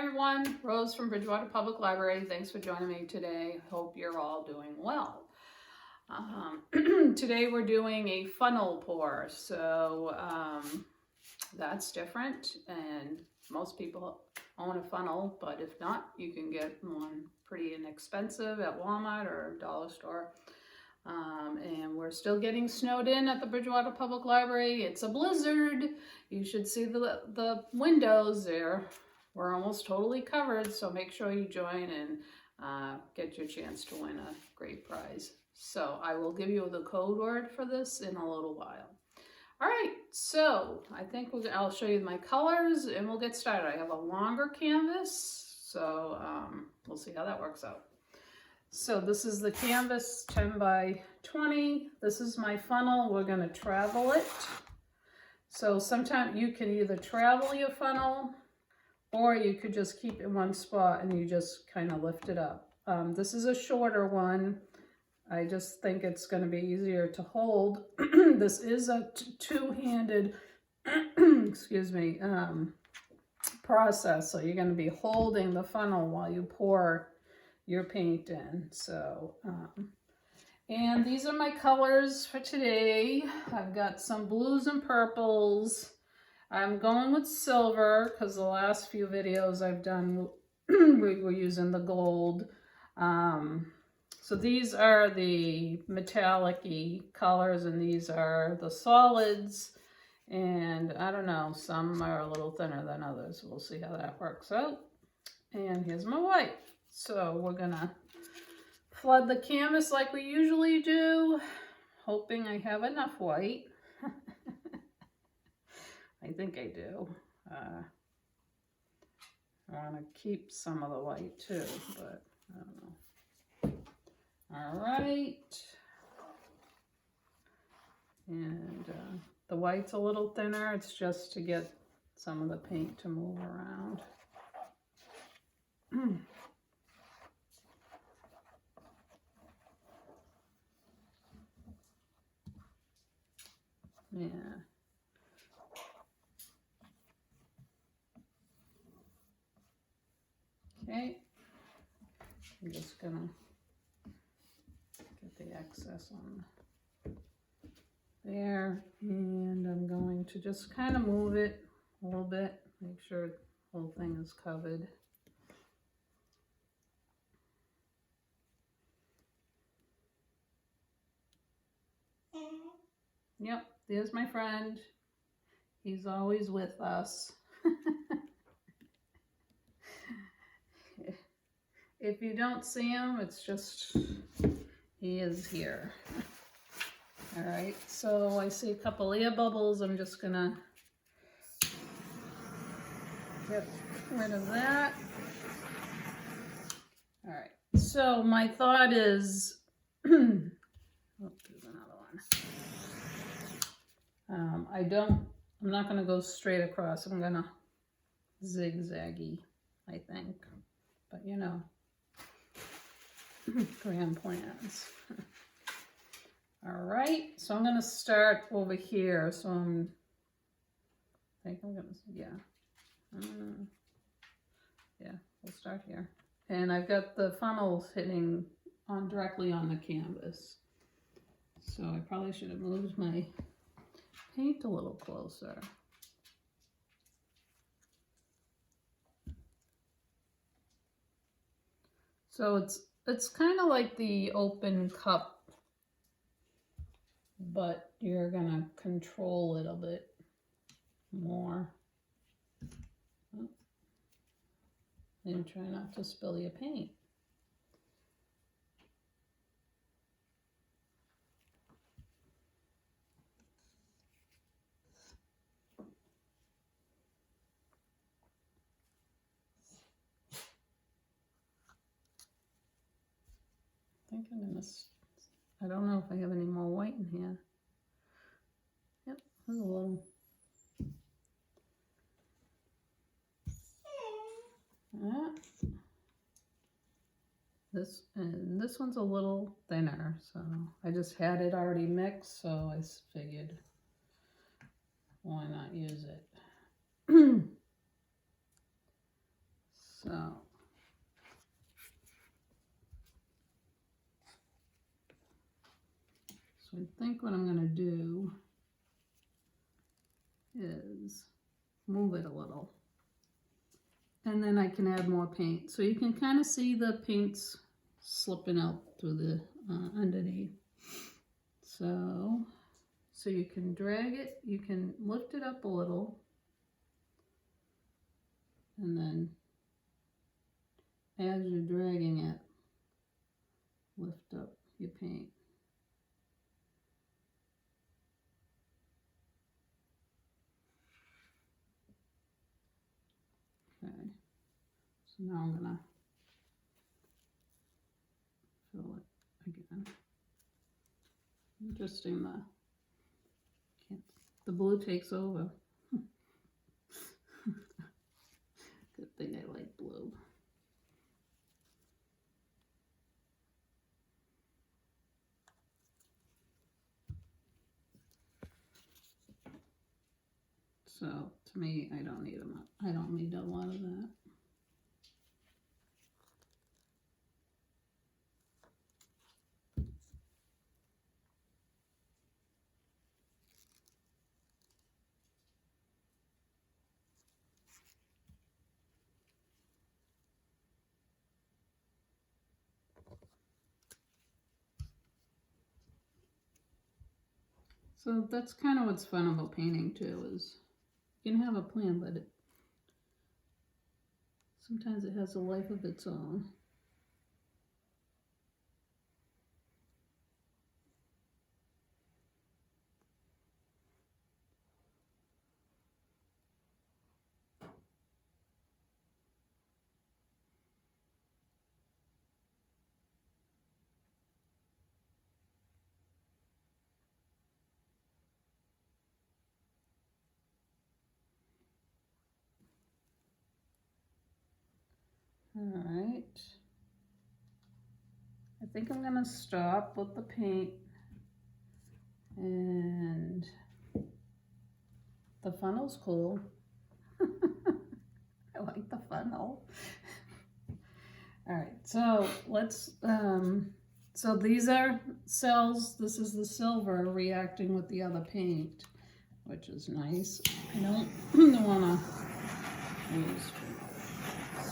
everyone, Rose from Bridgewater Public Library. Thanks for joining me today. Hope you're all doing well. Today we're doing a funnel pour, so that's different, and most people own a funnel, but if not, you can get one pretty inexpensive at Walmart or Dollar Store. And we're still getting snowed in at the Bridgewater Public Library. It's a blizzard. You should see the windows there. We're almost totally covered, so make sure you join and get your chance to win a great prize. So I will give you the code word for this in a little while. All right, so I think I'll show you my colors and we'll get started. I have a longer canvas, so we'll see how that works out. So this is the canvas, 10 by 20. This is my funnel. We're going to travel it. So sometimes you can either travel your funnel or you could just keep it in one spot and you just kind of lift it up. This is a shorter one. I just think it's going to be easier to hold. This is a two-handed excuse me, process. So you're going to be holding the funnel while you pour your paint in. So and these are my colors for today. I've got some blues and purples. I'm going with silver because the last few videos I've done we were using the gold. So these are the metallic-y colors and these are the solids, and I don't know, some are a little thinner than others. We'll see how that works out. And here's my white. So we're gonna flood the canvas like we usually do, hoping I have enough white. I think I do. I want to keep some of the white too, but I don't know. All right. And the white's a little thinner. It's just to get some of the paint to move around. Yeah. Okay. I'm just gonna get the excess on there, and I'm going to just kind of move it a little bit, make sure the whole thing is covered. Yep, there's my friend. He's always with us. If you don't see him, it's just he is here. All right, so I see a couple air bubbles. I'm just gonna get rid of that. All right, so my thought is, oh, there's another one. I'm not gonna go straight across. I'm gonna zigzaggy, I think, but you know, grand plans. All right, so I'm gonna start over here. So I think I'm gonna, yeah, we'll start here. And I've got the funnels hitting on directly on the canvas. So I probably should have moved my paint a little closer. So it's kind of like the open cup, but you're gonna control it a bit more. And try not to spill your paint. I think I'm gonna, I don't know if I have any more white in here. Yep, there's a little. This one's a little thinner, so I just had it already mixed, so I figured why not use it. So I think what I'm going to do is move it a little. And then I can add more paint. So you can kind of see the paints slipping out through the underneath. So you can drag it, you can lift it up a little, and then as you're dragging it, lift up your paint. Okay, so now I'm gonna fill it again. Interesting, the blue takes over. Good thing I like blue. So to me, I don't need them. I don't need a lot of that. So that's kind of what's fun about painting too, is you can have a plan, but sometimes it has a life of its own. All right. I think I'm gonna stop with the paint, and the funnel's cool. I like the funnel. All right, so let's, so these are cells. This is the silver reacting with the other paint, which is nice. I don't want to use too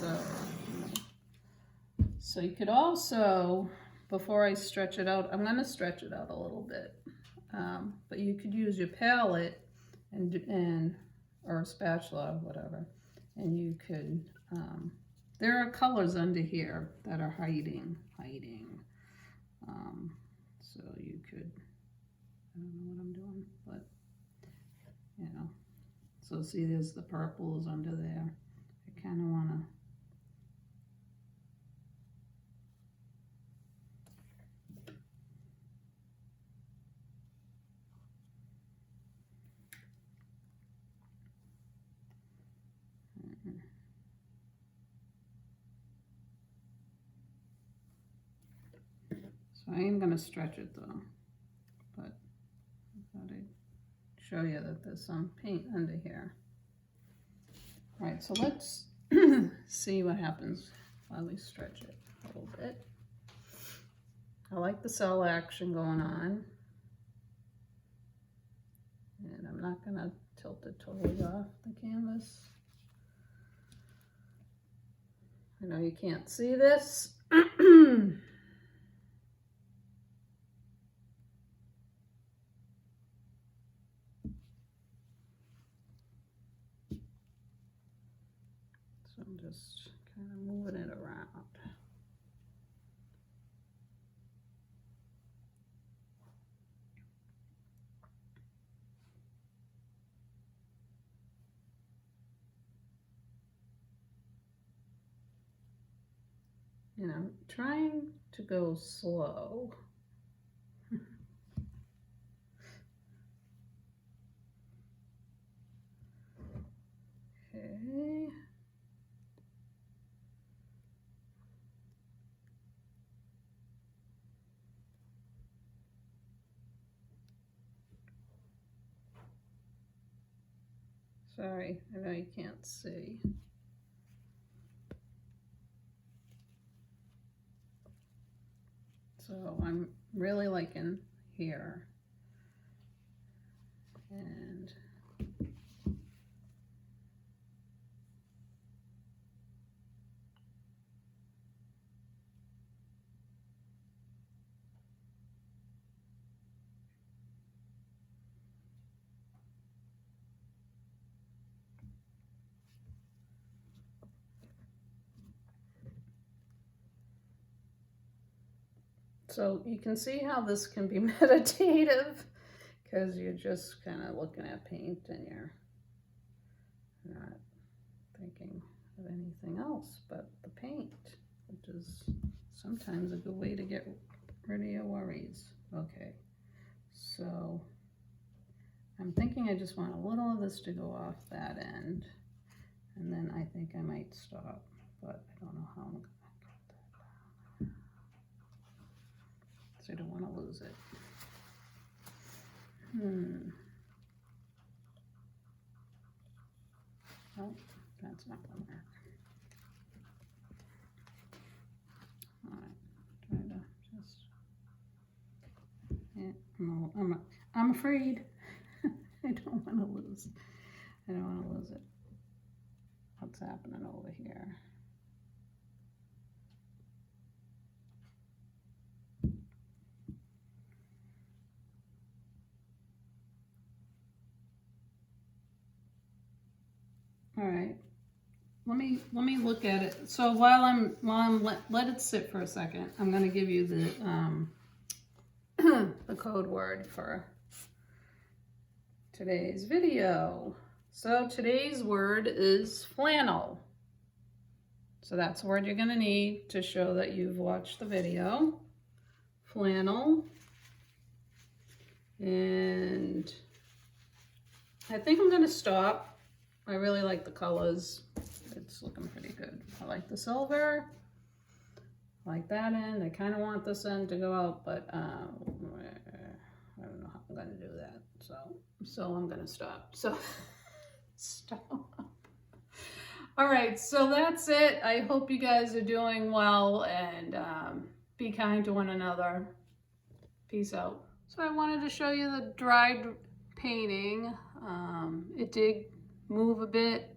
much. So you could also, before I stretch it out, I'm going to stretch it out a little bit, but you could use your palette and or a spatula, whatever, and you could, there are colors under here that are hiding, so you could, I don't know what I'm doing, but, you know, so see there's the purples under there. I kind of want to, so I am going to stretch it though, but I thought I'd show you that there's some paint under here. All right, so let's see what happens while we stretch it a little bit. I like the cell action going on. And I'm not going to tilt it totally off the canvas. I know you can't see this. So I'm just kind of moving it around. You know, trying to go slow. Okay. Sorry, I know you can't see. So I'm really liking here. And so you can see how this can be meditative, because you're just kind of looking at paint and you're not thinking of anything else but the paint, which is sometimes a good way to get rid of your worries. Okay, so I'm thinking I just want a little of this to go off that end, and then I think I might stop, but I don't know how I'm gonna get that down. So I don't want to lose it. Oh, that's not gonna work. All right, try to just. Yeah, no, I'm afraid. I don't want to lose. I don't want to lose it. What's happening over here? All right. Let me look at it. So while I'm let it sit for a second, I'm going to give you the the code word for today's video. So today's word is flannel. So that's the word you're going to need to show that you've watched the video. Flannel. And I think I'm going to stop. I really like the colors. It's looking pretty good. I like the silver. I like that end. I kind of want this end to go out, but I don't know how I'm going to do that. So I'm going to stop. So stop. All right, so that's it. I hope you guys are doing well, and be kind to one another. Peace out. So I wanted to show you the dried painting. It did move a bit.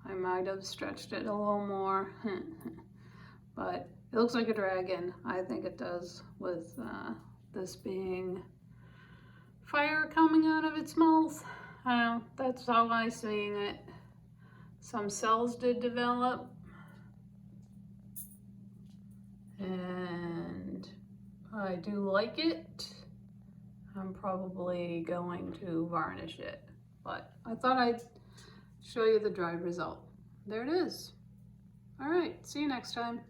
I might have stretched it a little more, but it looks like a dragon. I think it does, with this being fire coming out of its mouth. That's how I'm seeing it. Some cells did develop, and I do like it. I'm probably going to varnish it, but I thought I'd show you the dried result. There it is. All right, see you next time.